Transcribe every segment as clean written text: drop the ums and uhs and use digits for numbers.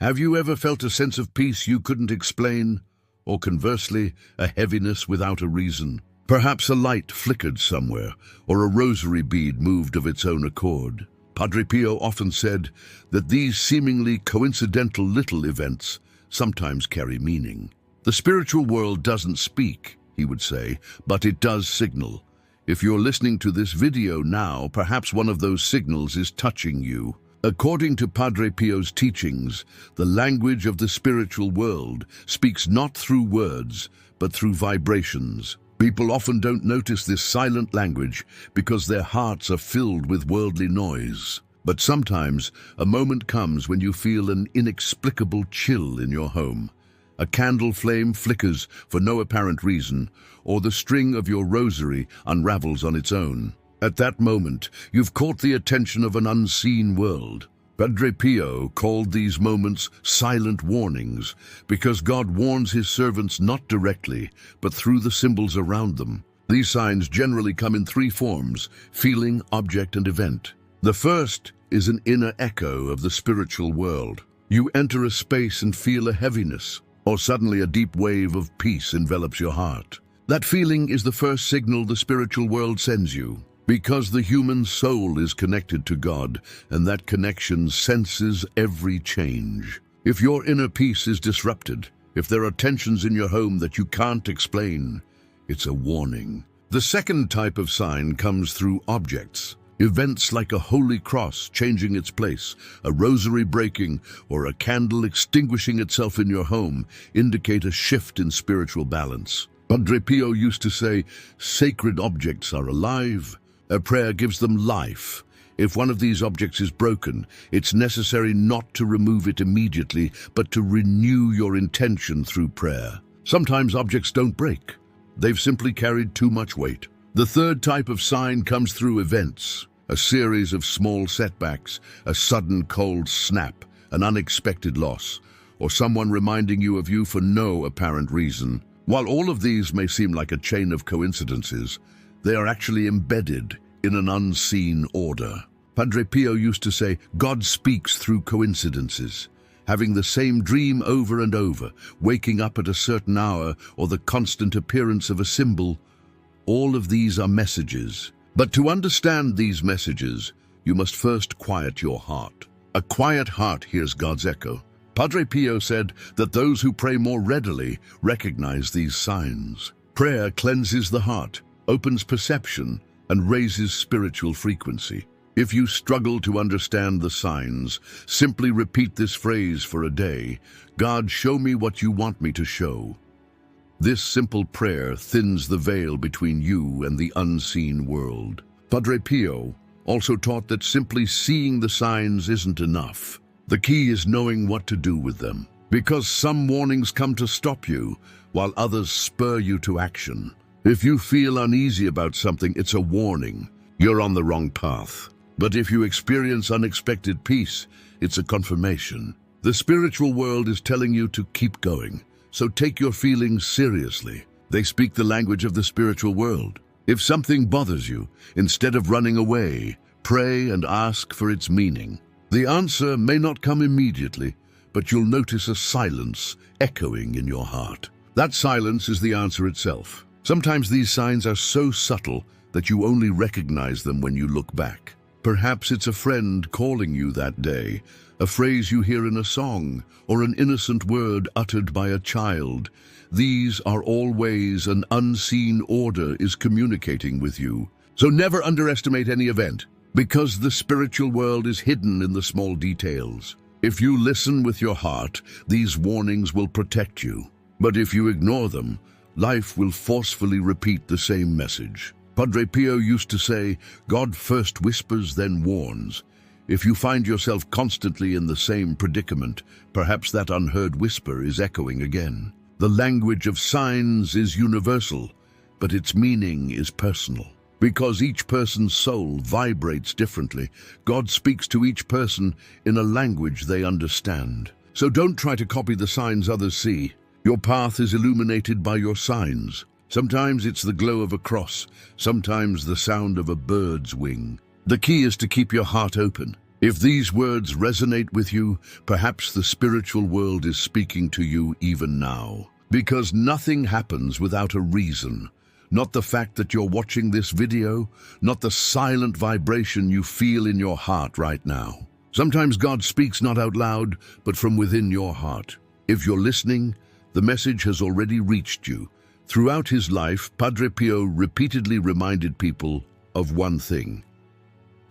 Have you ever felt a sense of peace you couldn't explain? Or conversely, a heaviness without a reason? Perhaps a light flickered somewhere, or a rosary bead moved of its own accord. Padre Pio often said that these seemingly coincidental little events sometimes carry meaning. The spiritual world doesn't speak, he would say, but it does signal. If you're listening to this video now, perhaps one of those signals is touching you. According to Padre Pio's teachings, the language of the spiritual world speaks not through words, but through vibrations. People often don't notice this silent language because their hearts are filled with worldly noise. But sometimes a moment comes when you feel an inexplicable chill in your home. A candle flame flickers for no apparent reason, or the string of your rosary unravels on its own. At that moment, you've caught the attention of an unseen world. Padre Pio called these moments silent warnings because God warns his servants not directly, but through the symbols around them. These signs generally come in three forms: feeling, object, and event. The first is an inner echo of the spiritual world. You enter a space and feel a heaviness, or suddenly a deep wave of peace envelops your heart. That feeling is the first signal the spiritual world sends you, because the human soul is connected to God, and that connection senses every change. If your inner peace is disrupted, if there are tensions in your home that you can't explain, it's a warning. The second type of sign comes through objects. Events like a holy cross changing its place, a rosary breaking, or a candle extinguishing itself in your home indicate a shift in spiritual balance. Padre Pio used to say, "Sacred objects are alive. A prayer gives them life. If one of these objects is broken, it's necessary not to remove it immediately, but to renew your intention through prayer." Sometimes objects don't break. They've simply carried too much weight. The third type of sign comes through events. A series of small setbacks, a sudden cold snap, an unexpected loss, or someone reminding you of you for no apparent reason. While all of these may seem like a chain of coincidences, they are actually embedded in an unseen order. Padre Pio used to say, God speaks through coincidences. Having the same dream over and over, waking up at a certain hour, or the constant appearance of a symbol, all of these are messages. But to understand these messages, you must first quiet your heart. A quiet heart hears God's echo. Padre Pio said that those who pray more readily recognize these signs. Prayer cleanses the heart, opens perception, and raises spiritual frequency. If you struggle to understand the signs, simply repeat this phrase for a day: God, show me what you want me to show. This simple prayer thins the veil between you and the unseen world. Padre Pio also taught that simply seeing the signs isn't enough. The key is knowing what to do with them, because some warnings come to stop you, while others spur you to action. If you feel uneasy about something, it's a warning. You're on the wrong path. But if you experience unexpected peace, it's a confirmation. The spiritual world is telling you to keep going. So take your feelings seriously. They speak the language of the spiritual world. If something bothers you, instead of running away, pray and ask for its meaning. The answer may not come immediately, but you'll notice a silence echoing in your heart. That silence is the answer itself. Sometimes these signs are so subtle that you only recognize them when you look back. Perhaps it's a friend calling you that day, a phrase you hear in a song, or an innocent word uttered by a child. These are all ways an unseen order is communicating with you. So never underestimate any event, because the spiritual world is hidden in the small details. If you listen with your heart, these warnings will protect you. But if you ignore them, life will forcefully repeat the same message. Padre Pio used to say, God first whispers, then warns. If you find yourself constantly in the same predicament, perhaps that unheard whisper is echoing again. The language of signs is universal, but its meaning is personal. Because each person's soul vibrates differently, God speaks to each person in a language they understand. So don't try to copy the signs others see. Your path is illuminated by your signs. Sometimes it's the glow of a cross, sometimes the sound of a bird's wing. The key is to keep your heart open. If these words resonate with you, perhaps the spiritual world is speaking to you even now. Because nothing happens without a reason. Not the fact that you're watching this video, not the silent vibration you feel in your heart right now. Sometimes God speaks not out loud, but from within your heart. If you're listening, the message has already reached you. Throughout his life, Padre Pio repeatedly reminded people of one thing.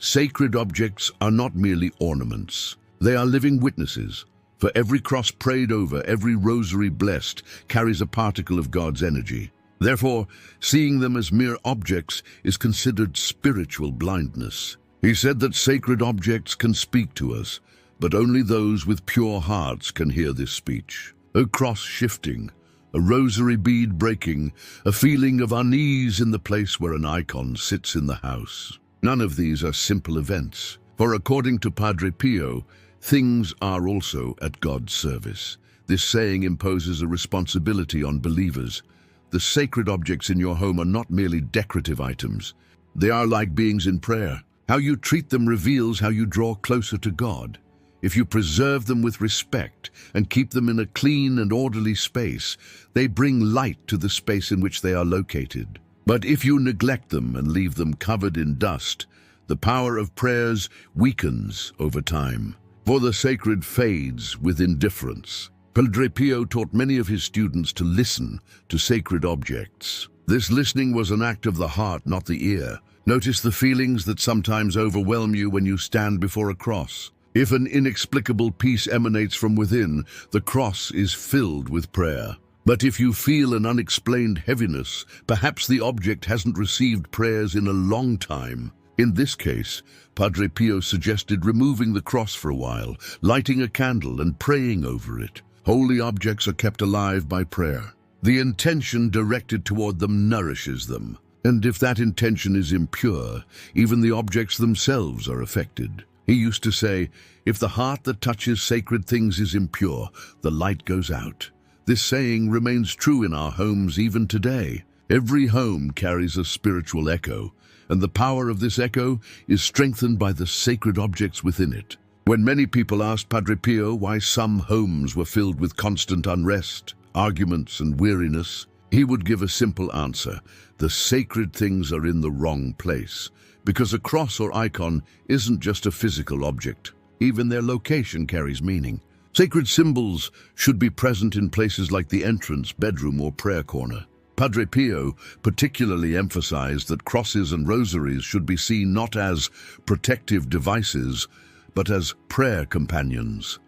Sacred objects are not merely ornaments. They are living witnesses. For every cross prayed over, every rosary blessed, carries a particle of God's energy. Therefore, seeing them as mere objects is considered spiritual blindness. He said that sacred objects can speak to us, but only those with pure hearts can hear this speech. A cross shifting, a rosary bead breaking, a feeling of unease in the place where an icon sits in the house. None of these are simple events, for according to Padre Pio, things are also at God's service. This saying imposes a responsibility on believers. The sacred objects in your home are not merely decorative items. They are like beings in prayer. How you treat them reveals how you draw closer to God. If you preserve them with respect and keep them in a clean and orderly space, they bring light to the space in which they are located. But if you neglect them and leave them covered in dust, the power of prayers weakens over time, for the sacred fades with indifference. Padre Pio taught many of his students to listen to sacred objects. This listening was an act of the heart, not the ear. Notice the feelings that sometimes overwhelm you when you stand before a cross. If an inexplicable peace emanates from within, the cross is filled with prayer. But if you feel an unexplained heaviness, perhaps the object hasn't received prayers in a long time. In this case, Padre Pio suggested removing the cross for a while, lighting a candle and praying over it. Holy objects are kept alive by prayer. The intention directed toward them nourishes them. And if that intention is impure, even the objects themselves are affected. He used to say, if the heart that touches sacred things is impure, the light goes out. This saying remains true in our homes even today. Every home carries a spiritual echo, and the power of this echo is strengthened by the sacred objects within it. When many people asked Padre Pio why some homes were filled with constant unrest, arguments, and weariness, he would give a simple answer. The sacred things are in the wrong place, because a cross or icon isn't just a physical object. Even their location carries meaning. Sacred symbols should be present in places like the entrance, bedroom, or prayer corner. Padre Pio particularly emphasized that crosses and rosaries should be seen not as protective devices, but as prayer companions.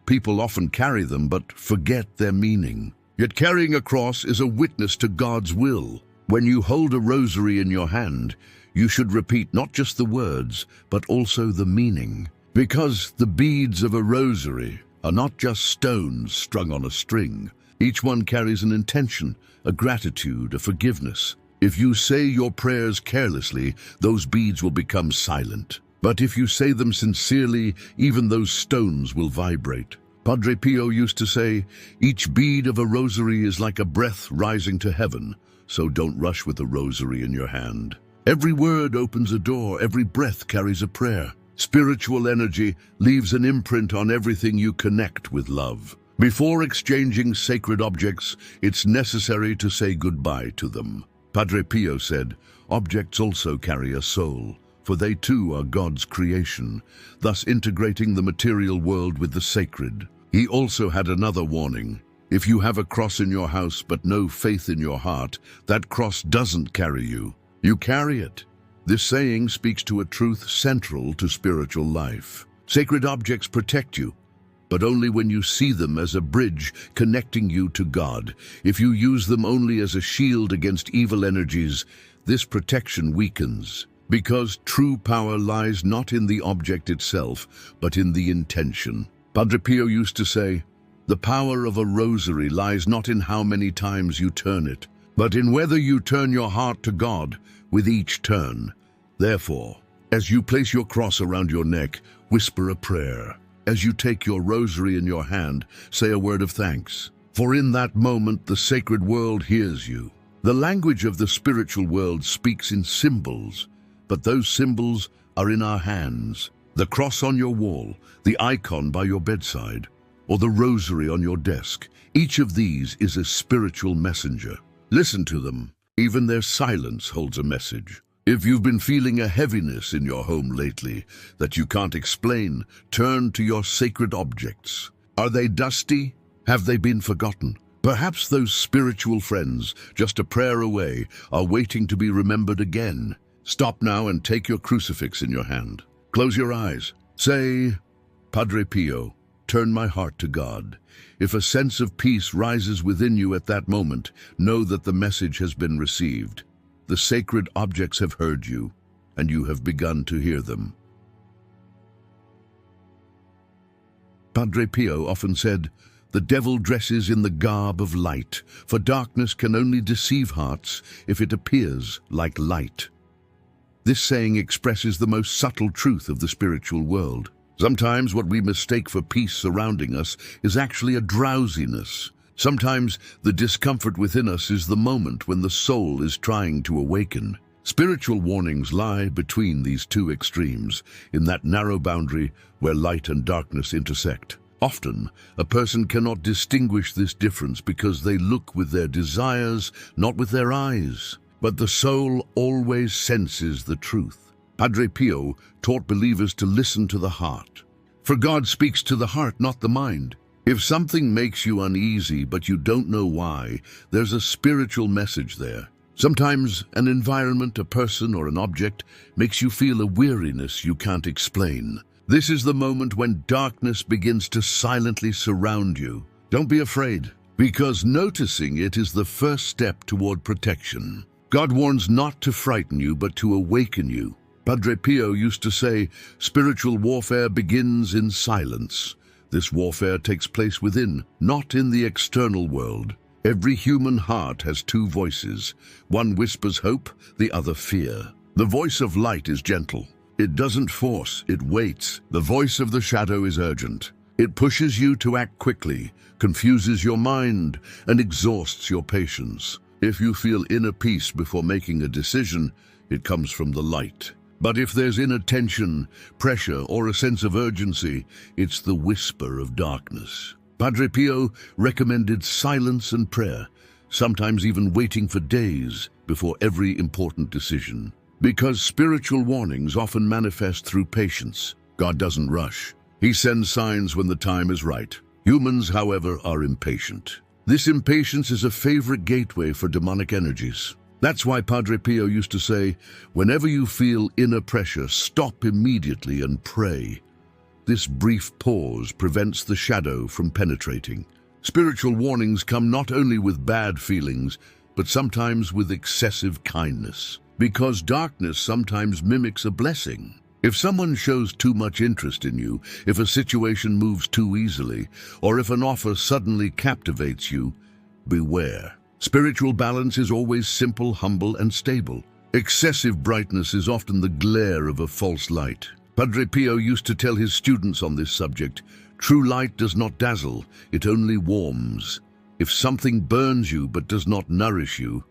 People often carry them but forget their meaning. Yet carrying a cross is a witness to God's will. When you hold a rosary in your hand, you should repeat not just the words, but also the meaning. Because the beads of a rosary are not just stones strung on a string. Each one carries an intention, a gratitude, a forgiveness. If you say your prayers carelessly, those beads will become silent. But if you say them sincerely, even those stones will vibrate. Padre Pio used to say, each bead of a rosary is like a breath rising to heaven, so don't rush with the rosary in your hand. Every word opens a door, every breath carries a prayer. Spiritual energy leaves an imprint on everything you connect with love. Before exchanging sacred objects, it's necessary to say goodbye to them. Padre Pio said, objects also carry a soul, for they too are God's creation, thus integrating the material world with the sacred. He also had another warning. If you have a cross in your house but no faith in your heart, that cross doesn't carry you. You carry it. This saying speaks to a truth central to spiritual life. Sacred objects protect you, but only when you see them as a bridge connecting you to God. If you use them only as a shield against evil energies, this protection weakens. Because true power lies not in the object itself, but in the intention. Padre Pio used to say, the power of a rosary lies not in how many times you turn it, but in whether you turn your heart to God with each turn. Therefore, as you place your cross around your neck, whisper a prayer. As you take your rosary in your hand, say a word of thanks. For in that moment, the sacred world hears you. The language of the spiritual world speaks in symbols, but those symbols are in our hands. The cross on your wall, the icon by your bedside, or the rosary on your desk, each of these is a spiritual messenger. Listen to them. Even their silence holds a message. If you've been feeling a heaviness in your home lately that you can't explain, turn to your sacred objects. Are they dusty? Have they been forgotten? Perhaps those spiritual friends, just a prayer away, are waiting to be remembered again. Stop now and take your crucifix in your hand. Close your eyes. Say, Padre Pio, turn my heart to God. If a sense of peace rises within you at that moment, know that the message has been received. The sacred objects have heard you, and you have begun to hear them. Padre Pio often said, "The devil dresses in the garb of light, for darkness can only deceive hearts if it appears like light." This saying expresses the most subtle truth of the spiritual world. Sometimes what we mistake for peace surrounding us is actually a drowsiness. Sometimes the discomfort within us is the moment when the soul is trying to awaken. Spiritual warnings lie between these two extremes, in that narrow boundary where light and darkness intersect. Often, a person cannot distinguish this difference because they look with their desires, not with their eyes. But the soul always senses the truth. Padre Pio taught believers to listen to the heart. For God speaks to the heart, not the mind. If something makes you uneasy but you don't know why, there's a spiritual message there. Sometimes an environment, a person, or an object makes you feel a weariness you can't explain. This is the moment when darkness begins to silently surround you. Don't be afraid, because noticing it is the first step toward protection. God warns not to frighten you, but to awaken you. Padre Pio used to say, spiritual warfare begins in silence. This warfare takes place within, not in the external world. Every human heart has two voices. One whispers hope, the other fear. The voice of light is gentle. It doesn't force, it waits. The voice of the shadow is urgent. It pushes you to act quickly, confuses your mind, and exhausts your patience. If you feel inner peace before making a decision, it comes from the light. But if there's inner tension, pressure, or a sense of urgency, it's the whisper of darkness. Padre Pio recommended silence and prayer, sometimes even waiting for days before every important decision. Because spiritual warnings often manifest through patience. God doesn't rush. He sends signs when the time is right. Humans, however, are impatient. This impatience is a favorite gateway for demonic energies. That's why Padre Pio used to say, whenever you feel inner pressure, stop immediately and pray. This brief pause prevents the shadow from penetrating. Spiritual warnings come not only with bad feelings, but sometimes with excessive kindness. Because darkness sometimes mimics a blessing. If someone shows too much interest in you, if a situation moves too easily, or if an offer suddenly captivates you, beware. Spiritual balance is always simple, humble, and stable. Excessive brightness is often the glare of a false light. Padre Pio used to tell his students on this subject, true light does not dazzle, it only warms. If something burns you but does not nourish you,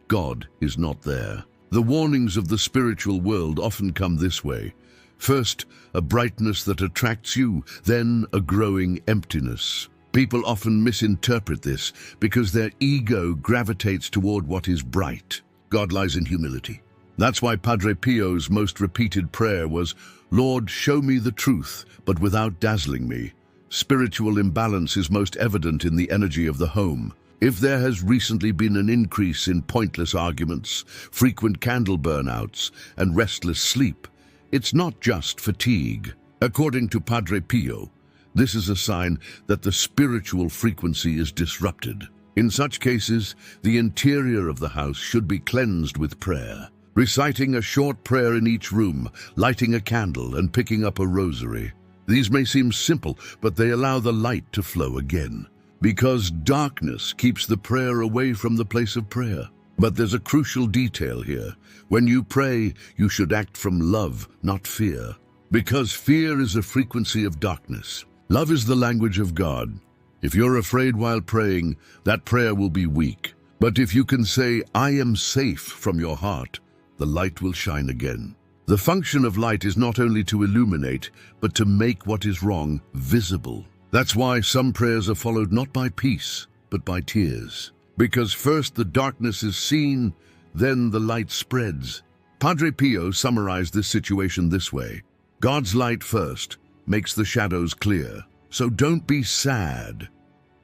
God is not there. The warnings of the spiritual world often come this way. First, a brightness that attracts you, then a growing emptiness. People often misinterpret this because their ego gravitates toward what is bright. God lies in humility. That's why Padre Pio's most repeated prayer was, Lord, show me the truth, but without dazzling me. Spiritual imbalance is most evident in the energy of the home. If there has recently been an increase in pointless arguments, frequent candle burnouts, and restless sleep, it's not just fatigue. According to Padre Pio, this is a sign that the spiritual frequency is disrupted. In such cases, the interior of the house should be cleansed with prayer. Reciting a short prayer in each room, lighting a candle, and picking up a rosary. These may seem simple, but they allow the light to flow again. Because darkness keeps the prayer away from the place of prayer. But there's a crucial detail here. When you pray, you should act from love, not fear. Because fear is a frequency of darkness. Love is the language of God. If you're afraid while praying, that prayer will be weak. But if you can say, I am safe from your heart, the light will shine again. The function of light is not only to illuminate, but to make what is wrong visible. That's why some prayers are followed not by peace, but by tears. Because first the darkness is seen, then the light spreads. Padre Pio summarized this situation this way: God's light first makes the shadows clear. So don't be sad.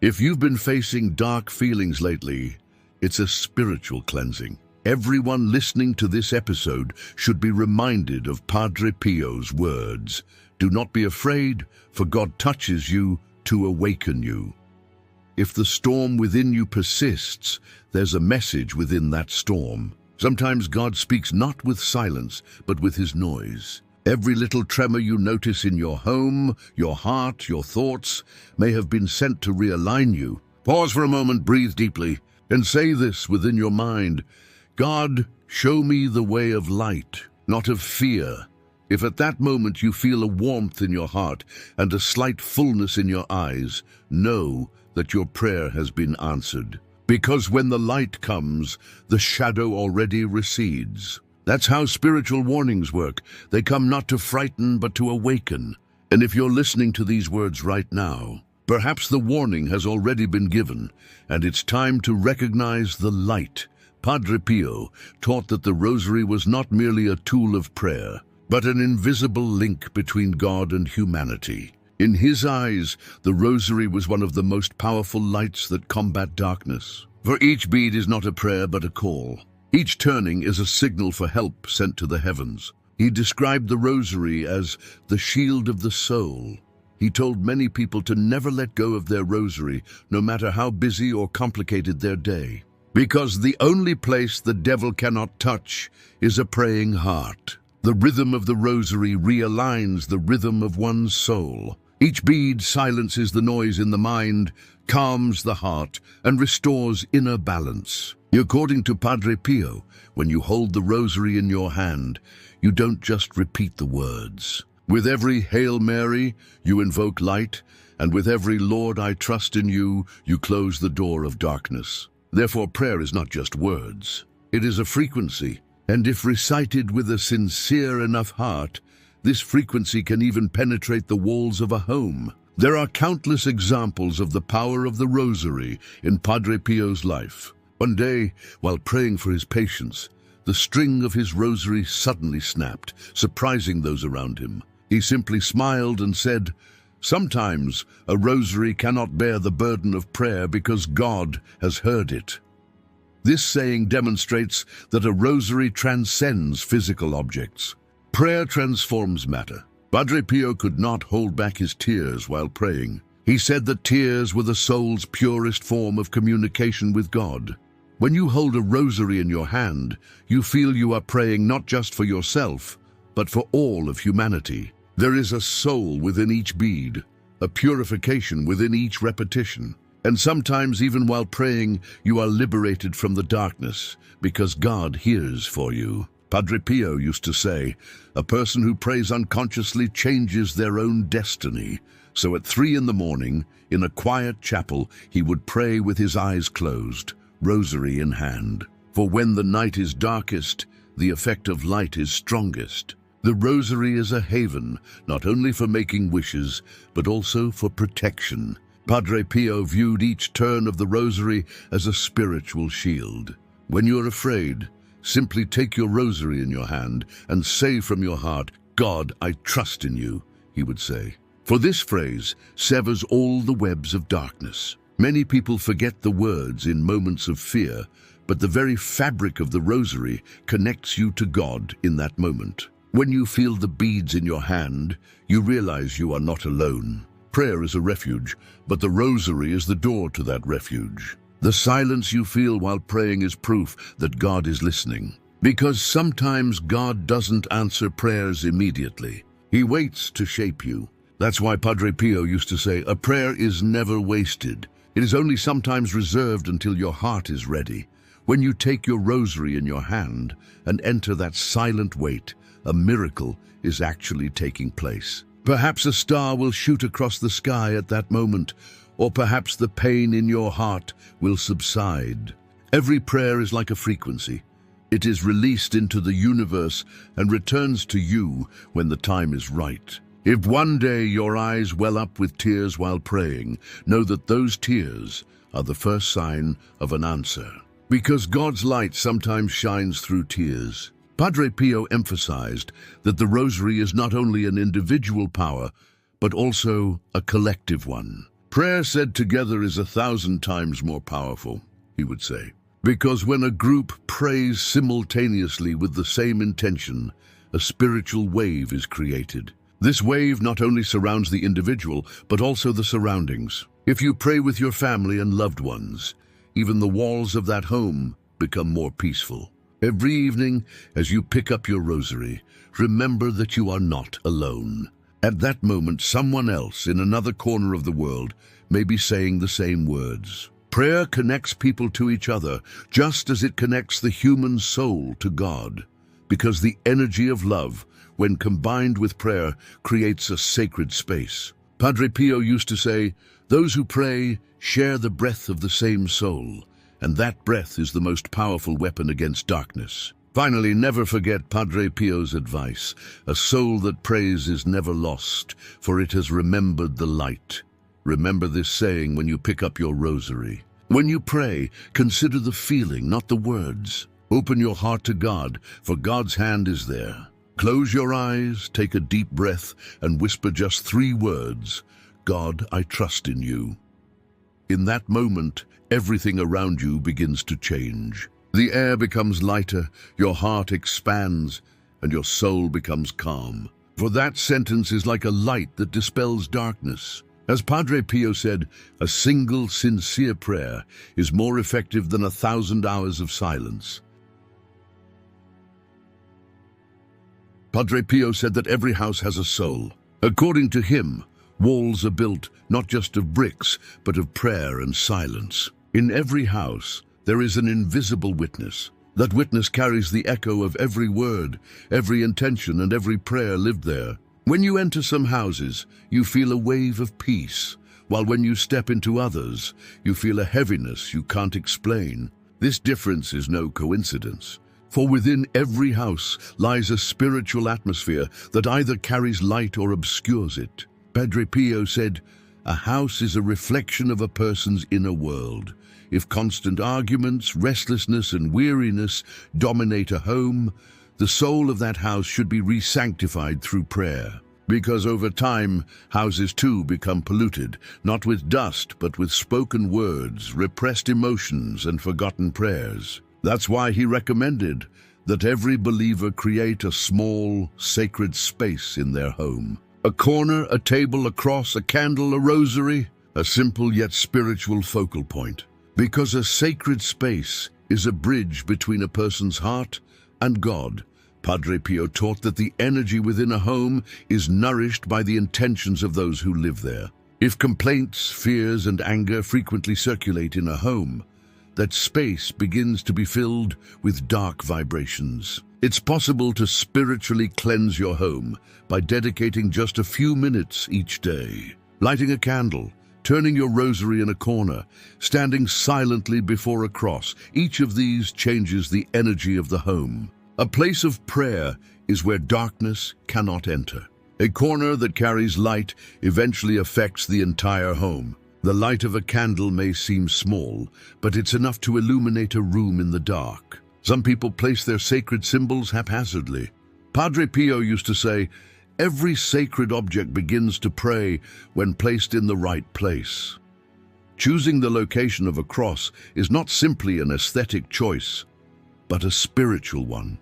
If you've been facing dark feelings lately, it's a spiritual cleansing. Everyone listening to this episode should be reminded of Padre Pio's words. Do not be afraid, for God touches you to awaken you. If the storm within you persists, there's a message within that storm. Sometimes God speaks not with silence, but with his noise. Every little tremor you notice in your home, your heart, your thoughts, may have been sent to realign you. Pause for a moment, breathe deeply, and say this within your mind: God, show me the way of light, not of fear. If at that moment you feel a warmth in your heart and a slight fullness in your eyes, know that your prayer has been answered. Because when the light comes, the shadow already recedes. That's how spiritual warnings work. They come not to frighten, but to awaken. And if you're listening to these words right now, perhaps the warning has already been given, and it's time to recognize the light. Padre Pio taught that the rosary was not merely a tool of prayer, but an invisible link between God and humanity. In his eyes, the rosary was one of the most powerful lights that combat darkness. For each bead is not a prayer but a call. Each turning is a signal for help sent to the heavens. He described the rosary as the shield of the soul. He told many people to never let go of their rosary, no matter how busy or complicated their day. Because the only place the devil cannot touch is a praying heart. The rhythm of the rosary realigns the rhythm of one's soul. Each bead silences the noise in the mind, calms the heart, and restores inner balance. According to Padre Pio, when you hold the rosary in your hand, you don't just repeat the words. With every Hail Mary, you invoke light, and with every Lord, I trust in you, you close the door of darkness. Therefore, prayer is not just words. It is a frequency, and if recited with a sincere enough heart, this frequency can even penetrate the walls of a home. There are countless examples of the power of the rosary in Padre Pio's life. One day, while praying for his patients, the string of his rosary suddenly snapped, surprising those around him. He simply smiled and said, "Sometimes a rosary cannot bear the burden of prayer because God has heard it." This saying demonstrates that a rosary transcends physical objects. Prayer transforms matter. Padre Pio could not hold back his tears while praying. He said that tears were the soul's purest form of communication with God. When you hold a rosary in your hand, you feel you are praying not just for yourself, but for all of humanity. There is a soul within each bead, a purification within each repetition. And sometimes, even while praying, you are liberated from the darkness, because God hears for you. Padre Pio used to say, a person who prays unconsciously changes their own destiny. So at 3 a.m, in a quiet chapel, he would pray with his eyes closed, rosary in hand. For when the night is darkest, the effect of light is strongest. The rosary is a haven, not only for making wishes, but also for protection. Padre Pio viewed each turn of the rosary as a spiritual shield. When you're afraid, simply take your rosary in your hand and say from your heart, "God, I trust in you," he would say. For this phrase severs all the webs of darkness. Many people forget the words in moments of fear, but the very fabric of the rosary connects you to God in that moment. When you feel the beads in your hand, you realize you are not alone. Prayer is a refuge, but the rosary is the door to that refuge. The silence you feel while praying is proof that God is listening. Because sometimes God doesn't answer prayers immediately. He waits to shape you. That's why Padre Pio used to say, a prayer is never wasted. It is only sometimes reserved until your heart is ready. When you take your rosary in your hand and enter that silent wait, a miracle is actually taking place. Perhaps a star will shoot across the sky at that moment, or perhaps the pain in your heart will subside. Every prayer is like a frequency. It is released into the universe and returns to you when the time is right. If one day your eyes well up with tears while praying, know that those tears are the first sign of an answer. Because God's light sometimes shines through tears. Padre Pio emphasized that the rosary is not only an individual power, but also a collective one. Prayer said together is 1,000 times more powerful, he would say. Because when a group prays simultaneously with the same intention, a spiritual wave is created. This wave not only surrounds the individual, but also the surroundings. If you pray with your family and loved ones, even the walls of that home become more peaceful. Every evening, as you pick up your rosary, remember that you are not alone. At that moment, someone else in another corner of the world may be saying the same words. Prayer connects people to each other, just as it connects the human soul to God, because the energy of love, when combined with prayer, creates a sacred space. Padre Pio used to say, "Those who pray share the breath of the same soul, and that breath is the most powerful weapon against darkness." Finally, never forget Padre Pio's advice. A soul that prays is never lost, for it has remembered the light. Remember this saying when you pick up your rosary. When you pray, consider the feeling, not the words. Open your heart to God, for God's hand is there. Close your eyes, take a deep breath, and whisper just 3 words. God, I trust in you. In that moment, everything around you begins to change. The air becomes lighter, your heart expands, and your soul becomes calm. For that sentence is like a light that dispels darkness. As Padre Pio said, a single sincere prayer is more effective than 1,000 hours of silence. Padre Pio said that every house has a soul. According to him, walls are built not just of bricks, but of prayer and silence. In every house, there is an invisible witness. That witness carries the echo of every word, every intention, and every prayer lived there. When you enter some houses, you feel a wave of peace, while when you step into others, you feel a heaviness you can't explain. This difference is no coincidence, for within every house lies a spiritual atmosphere that either carries light or obscures it. Padre Pio said, "A house is a reflection of a person's inner world. If constant arguments, restlessness, and weariness dominate a home, the soul of that house should be re-sanctified through prayer. Because over time, houses too become polluted, not with dust, but with spoken words, repressed emotions, and forgotten prayers. That's why he recommended that every believer create a small, sacred space in their home. A corner, a table, a cross, a candle, a rosary, a simple yet spiritual focal point. Because a sacred space is a bridge between a person's heart and God. Padre Pio taught that the energy within a home is nourished by the intentions of those who live there. If complaints, fears, and anger frequently circulate in a home, that space begins to be filled with dark vibrations. It's possible to spiritually cleanse your home by dedicating just a few minutes each day. Lighting a candle, turning your rosary in a corner, standing silently before a cross. Each of these changes the energy of the home. A place of prayer is where darkness cannot enter. A corner that carries light eventually affects the entire home. The light of a candle may seem small, but it's enough to illuminate a room in the dark. Some people place their sacred symbols haphazardly. Padre Pio used to say, "Every sacred object begins to pray when placed in the right place." Choosing the location of a cross is not simply an aesthetic choice, but a spiritual one.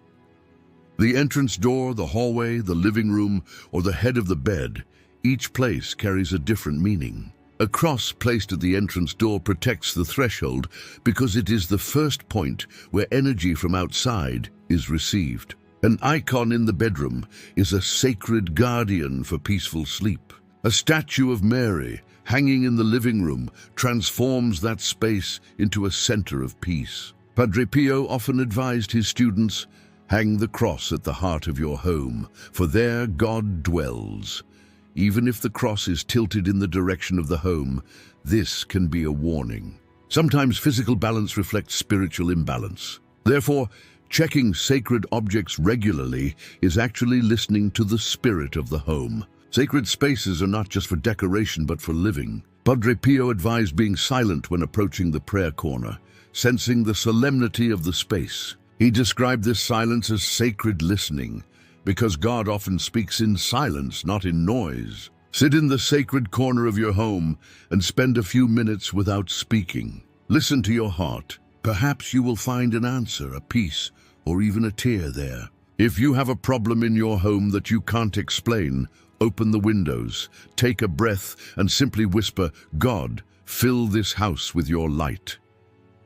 The entrance door, the hallway, the living room, or the head of the bed, each place carries a different meaning. A cross placed at the entrance door protects the threshold because it is the first point where energy from outside is received. An icon in the bedroom is a sacred guardian for peaceful sleep. A statue of Mary hanging in the living room transforms that space into a center of peace. Padre Pio often advised his students, "Hang the cross at the heart of your home, for there God dwells." Even if the cross is tilted in the direction of the home, this can be a warning. Sometimes physical balance reflects spiritual imbalance. Therefore, Checking sacred objects regularly is actually listening to the spirit of the home. Sacred spaces are not just for decoration but for living. Padre Pio advised being silent when approaching the prayer corner, sensing the solemnity of the space. He described this silence as sacred listening, because God often speaks in silence, not in noise. Sit in the sacred corner of your home and spend a few minutes without speaking. Listen to your heart. Perhaps you will find an answer, a peace, or even a tear there. If you have a problem in your home that you can't explain, open the windows, take a breath, and simply whisper, "God, fill this house with your light."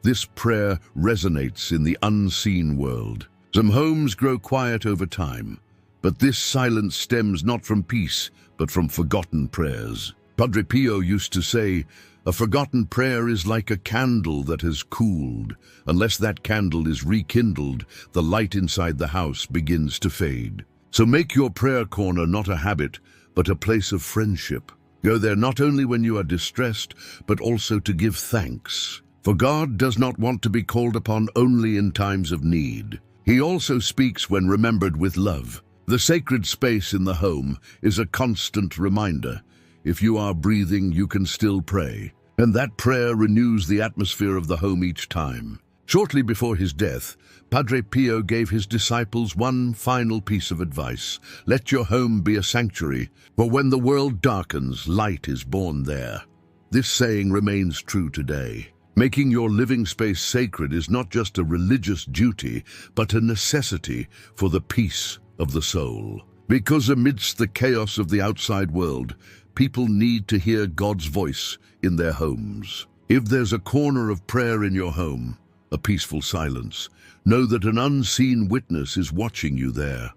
This prayer resonates in the unseen world. Some homes grow quiet over time, but this silence stems not from peace, but from forgotten prayers. Padre Pio used to say, "A forgotten prayer is like a candle that has cooled. Unless that candle is rekindled, the light inside the house begins to fade." So make your prayer corner not a habit, but a place of friendship. Go there not only when you are distressed, but also to give thanks. For God does not want to be called upon only in times of need. He also speaks when remembered with love. The sacred space in the home is a constant reminder. If you are breathing, you can still pray. And that prayer renews the atmosphere of the home each time. Shortly before his death, Padre Pio gave his disciples one final piece of advice. Let your home be a sanctuary, for when the world darkens, light is born there. This saying remains true today. Making your living space sacred is not just a religious duty, but a necessity for the peace of the soul. Because amidst the chaos of the outside world, people need to hear God's voice in their homes. If there's a corner of prayer in your home, a peaceful silence, know that an unseen witness is watching you there,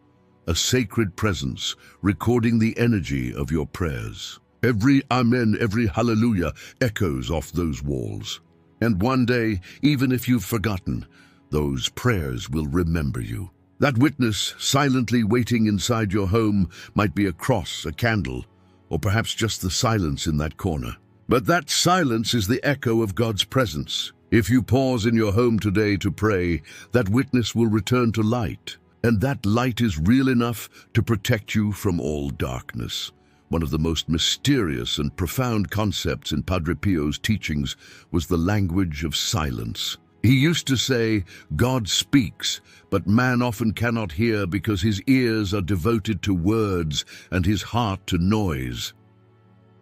a sacred presence recording the energy of your prayers. Every amen, every hallelujah echoes off those walls. And one day, even if you've forgotten, those prayers will remember you. That witness silently waiting inside your home might be a cross, a candle, or perhaps just the silence in that corner. But that silence is the echo of God's presence. If you pause in your home today to pray, that witness will return to light, and that light is real enough to protect you from all darkness. One of the most mysterious and profound concepts in Padre Pio's teachings was the language of silence. He used to say, "God speaks, but man often cannot hear because his ears are devoted to words and his heart to noise."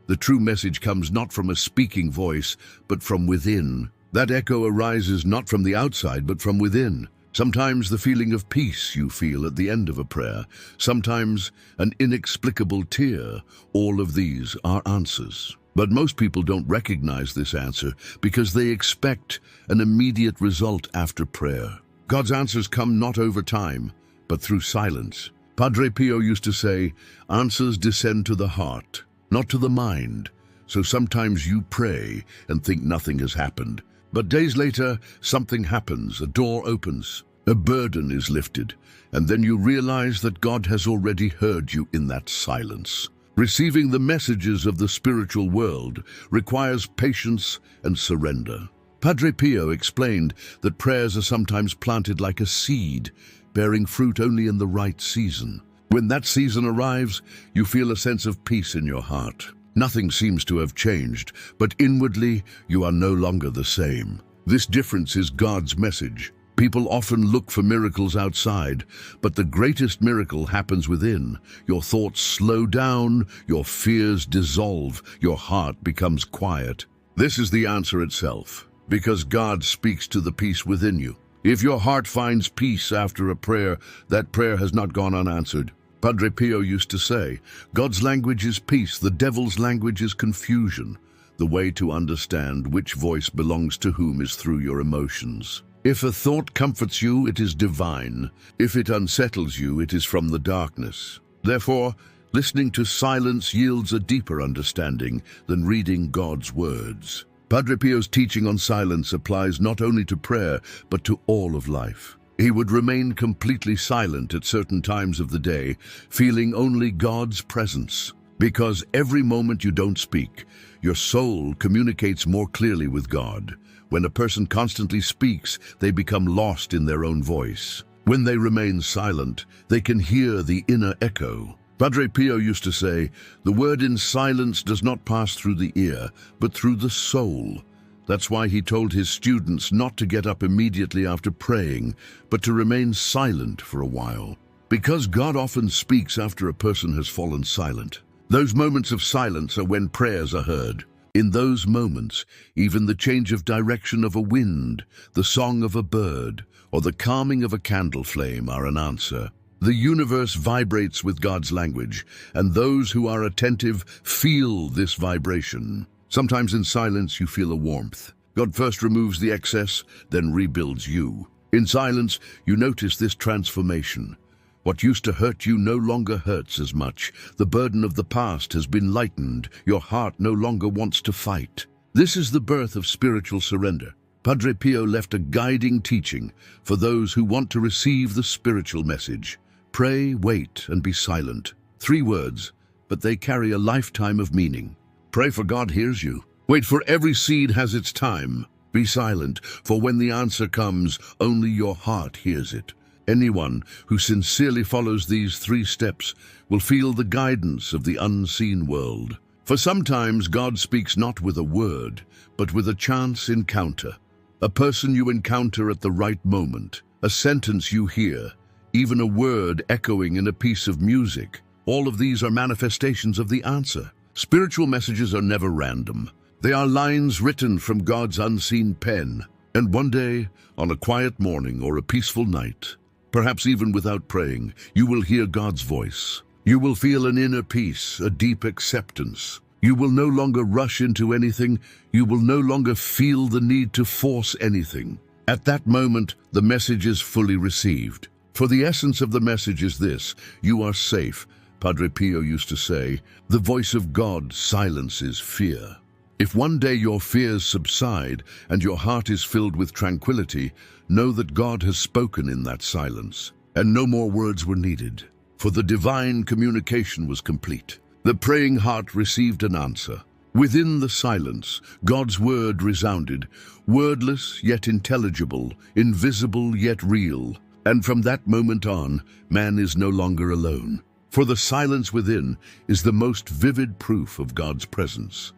The true message comes not from a speaking voice, but from within. That echo arises not from the outside, but from within. Sometimes the feeling of peace you feel at the end of a prayer, sometimes an inexplicable tear. All of these are answers. But most people don't recognize this answer because they expect an immediate result after prayer. God's answers come not over time, but through silence. Padre Pio used to say, "Answers descend to the heart, not to the mind." So sometimes you pray and think nothing has happened. But days later, something happens, a door opens, a burden is lifted, and then you realize that God has already heard you in that silence. Receiving the messages of the spiritual world requires patience and surrender. Padre Pio explained that prayers are sometimes planted like a seed, bearing fruit only in the right season. When that season arrives, you feel a sense of peace in your heart. Nothing seems to have changed, but inwardly you are no longer the same. This difference is God's message. People often look for miracles outside, but the greatest miracle happens within. Your thoughts slow down, your fears dissolve, your heart becomes quiet. This is the answer itself, because God speaks to the peace within you. If your heart finds peace after a prayer, that prayer has not gone unanswered. Padre Pio used to say, "God's language is peace, the devil's language is confusion." The way to understand which voice belongs to whom is through your emotions. If a thought comforts you, it is divine. If it unsettles you, it is from the darkness. Therefore, listening to silence yields a deeper understanding than reading God's words. Padre Pio's teaching on silence applies not only to prayer, but to all of life. He would remain completely silent at certain times of the day, feeling only God's presence. Because every moment you don't speak, your soul communicates more clearly with God. When a person constantly speaks, they become lost in their own voice. When they remain silent, they can hear the inner echo. Padre Pio used to say, "The word in silence does not pass through the ear, but through the soul." That's why he told his students not to get up immediately after praying, but to remain silent for a while. Because God often speaks after a person has fallen silent. Those moments of silence are when prayers are heard. In those moments, even the change of direction of a wind, the song of a bird, or the calming of a candle flame are an answer. The universe vibrates with God's language, and those who are attentive feel this vibration. Sometimes in silence you feel a warmth. God first removes the excess, then rebuilds you. In silence, you notice this transformation. What used to hurt you no longer hurts as much. The burden of the past has been lightened. Your heart no longer wants to fight. This is the birth of spiritual surrender. Padre Pio left a guiding teaching for those who want to receive the spiritual message. Pray, wait, and be silent. 3 words, but they carry a lifetime of meaning. Pray for God hears you. Wait, for every seed has its time. Be silent, for when the answer comes, only your heart hears it. Anyone who sincerely follows these 3 steps will feel the guidance of the unseen world. For sometimes God speaks not with a word, but with a chance encounter. A person you encounter at the right moment, a sentence you hear, even a word echoing in a piece of music. All of these are manifestations of the answer. Spiritual messages are never random. They are lines written from God's unseen pen. And one day, on a quiet morning or a peaceful night, perhaps even without praying, you will hear God's voice. You will feel an inner peace, a deep acceptance. You will no longer rush into anything. You will no longer feel the need to force anything. At that moment, the message is fully received. For the essence of the message is this: you are safe. Padre Pio used to say, "The voice of God silences fear." If one day your fears subside and your heart is filled with tranquility, know that God has spoken in that silence, and no more words were needed, for the divine communication was complete. The praying heart received an answer. Within the silence, God's word resounded, wordless yet intelligible, invisible yet real. And from that moment on, man is no longer alone. For the silence within is the most vivid proof of God's presence.